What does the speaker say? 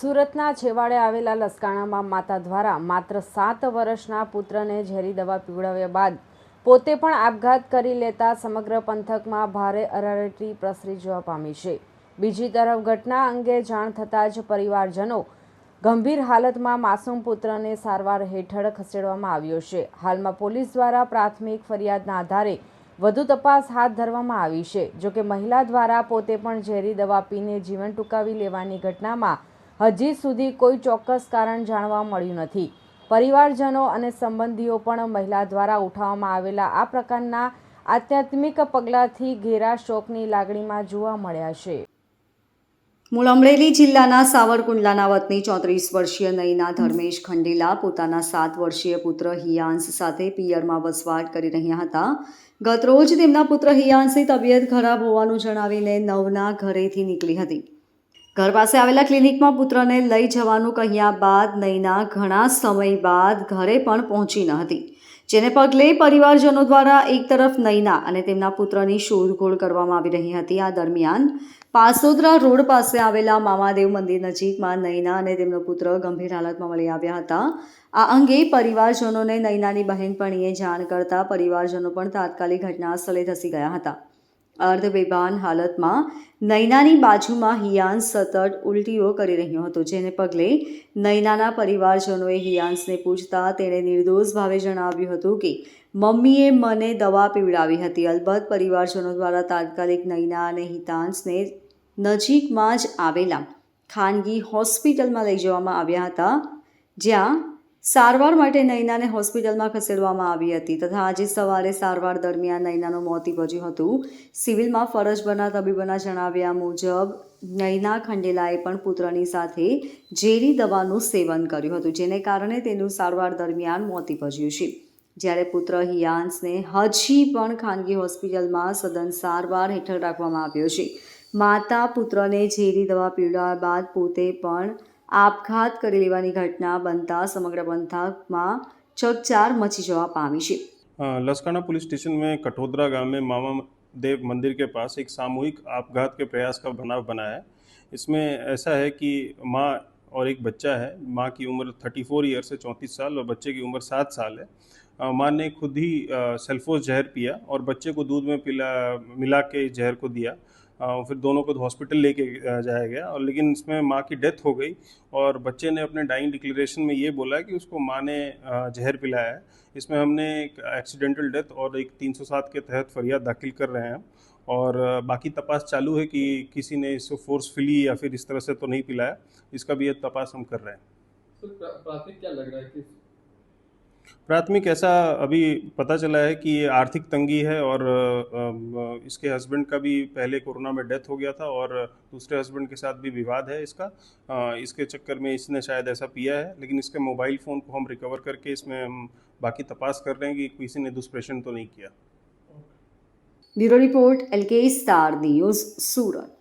સુરતના છેવાડે આવેલા લસકાણામાં માતા દ્વારા માત્ર 7 વર્ષના પુત્રને ઝેરી દવા પીવડાવ્યા બાદ પોતે પણ આપઘાત કરી લેતા સમગ્ર પંથકમાં ભારે અરારટી પ્રસરી જવા પામી છે। બીજી તરફ ઘટના અંગે જાણ થતાં જ પરિવારજનો ગંભીર હાલતમાં માસૂમ પુત્રને સારવાર હેઠળ ખસેડવામાં આવ્યો છે। હાલમાં પોલીસ દ્વારા પ્રાથમિક ફરિયાદના આધારે વધુ તપાસ હાથ ધરવામાં આવી છે। જોકે મહિલા દ્વારા પોતે પણ ઝેરી દવા પીને જીવન ટૂંકાવી લેવાની ઘટનામાં હજી સુધી કોઈ ચોક્કસ કારણ જાણવા મળ્યું નથી। પરિવારજનો અને સંબંધીઓ પણ મહિલા દ્વારા ઉઠાવવામાં આવેલા આ પ્રકારના આધ્યાત્મિક પગલાંથી ઘેરા શોકની લાગણીમાં જોવા મળ્યા છે। મૂળ અમરેલી જિલ્લાના સાવરકુંડલાના વતની 34 વર્ષીય નયના ધર્મેશ ખંડેલા પોતાના 7 વર્ષીય પુત્ર હિયાંશ સાથે પિયરમાં વસવાટ કરી રહ્યા હતા। ગતરોજ તેમના પુત્ર હિયાંશની તબિયત ખરાબ હોવાનું જણાવીને નવના ઘરેથી નીકળી હતી। ઘર પાસે આવેલા ક્લિનિકમાં પુત્રને લઈ જવાનું કહ્યા બાદ નયના ઘણા સમય બાદ ઘરે પણ પહોંચી ન હતી, જેને પગલે પરિવારજનો દ્વારા એક તરફ નયના અને તેમના પુત્રની શોધખોળ કરવામાં આવી રહી હતી। આ દરમિયાન પાસોદરા રોડ પાસે આવેલા મામાદેવ મંદિર નજીકમાં નયના અને તેમનો પુત્ર ગંભીર હાલતમાં મળી આવ્યા હતા। આ અંગે પરિવારજનોને નયનાની બહેનપણીએ જાણ કરતા પરિવારજનો પણ તાત્કાલિક ઘટના સ્થળે ધસી ગયા હતા। અર્ધબેભાન હાલતમાં નયનાની બાજુમાં હિયાંશ સતત ઉલટીઓ કરી રહ્યો હતો, જેને પગલે નયનાના પરિવારજનોએ હિયાંશને પૂછતા તેણે નિર્દોષ ભાવે જણાવ્યું હતું કે મમ્મીએ મને દવા પીવડાવી હતી। અલબત્ત પરિવારજનો દ્વારા તાત્કાલિક નયના અને હિયાંશને નજીકમાં જ આવેલા ખાનગી હોસ્પિટલમાં લઈ જવામાં આવ્યા હતા, જ્યાં સારવાર માટે નયનાને હોસ્પિટલમાં ખસેડવામાં આવી હતી તથા આજે સવારે સારવાર દરમિયાન નયનાનું મોત નીપજ્યું હતું। સિવિલમાં ફરજ પરના તબીબોના જણાવ્યા મુજબ નયના ખંડેલાએ પણ પુત્રની સાથે ઝેરી દવાનું સેવન કર્યું હતું, જેને કારણે તેનું સારવાર દરમિયાન મોત નીપજ્યું છે। જ્યારે પુત્ર હિયાંશને હજી પણ ખાનગી હોસ્પિટલમાં સઘન સારવાર હેઠળ રાખવામાં આવ્યો છે। માતા પુત્રને ઝેરી દવા પીવડાવ્યા બાદ પોતે પણ આપઘાત કરી લેવાની ઘટના બનતા સમગ્ર પંથકમાં ચકચાર મચી जवा पामी છે। लसकाना पुलिस स्टेशन में कठोदरा गांव में मामा देव मंदिर के पास एक सामूहिक आपघात के प्रयास का बनाव बना है। इसमें ऐसा है कि माँ और एक बच्चा है। माँ की उम्र 34 ईयर से 34 साल और बच्चे की उम्र 7 साल है। माँ ने खुद ही सेल्फोस जहर पिया और बच्चे को दूध में मिला के जहर को दिया। फिर दोनों को हॉस्पिटल लेके जाया गया और लेकिन इसमें माँ की डेथ हो गई और बच्चे ने अपने डाइंग डिक्लेरेशन में ये बोला है कि उसको माँ ने जहर पिलाया है। इसमें हमने एक एक्सीडेंटल डेथ और एक 307 के तहत फरियाद दाखिल कर रहे हैं और बाकी तपास चालू है कि किसी ने इसको फोर्सफुली या फिर इस तरह से तो नहीं पिलाया। इसका भी ये तपास हम कर रहे हैं। प्राथमिक क्या लग रहा है कि प्राथमिक ऐसा अभी पता चला है कि ये आर्थिक तंगी है और इसके हस्बैंड का भी पहले कोरोना में डेथ हो गया था और दूसरे हस्बैंड के साथ भी विवाद है इसका। इसके चक्कर में इसने शायद ऐसा पिया है, लेकिन इसके मोबाइल फ़ोन को हम रिकवर करके इसमें हम बाकी तपास कर रहे हैं कि किसी ने दुष्प्रेषण तो नहीं किया। Bureau report LK star news सूरत।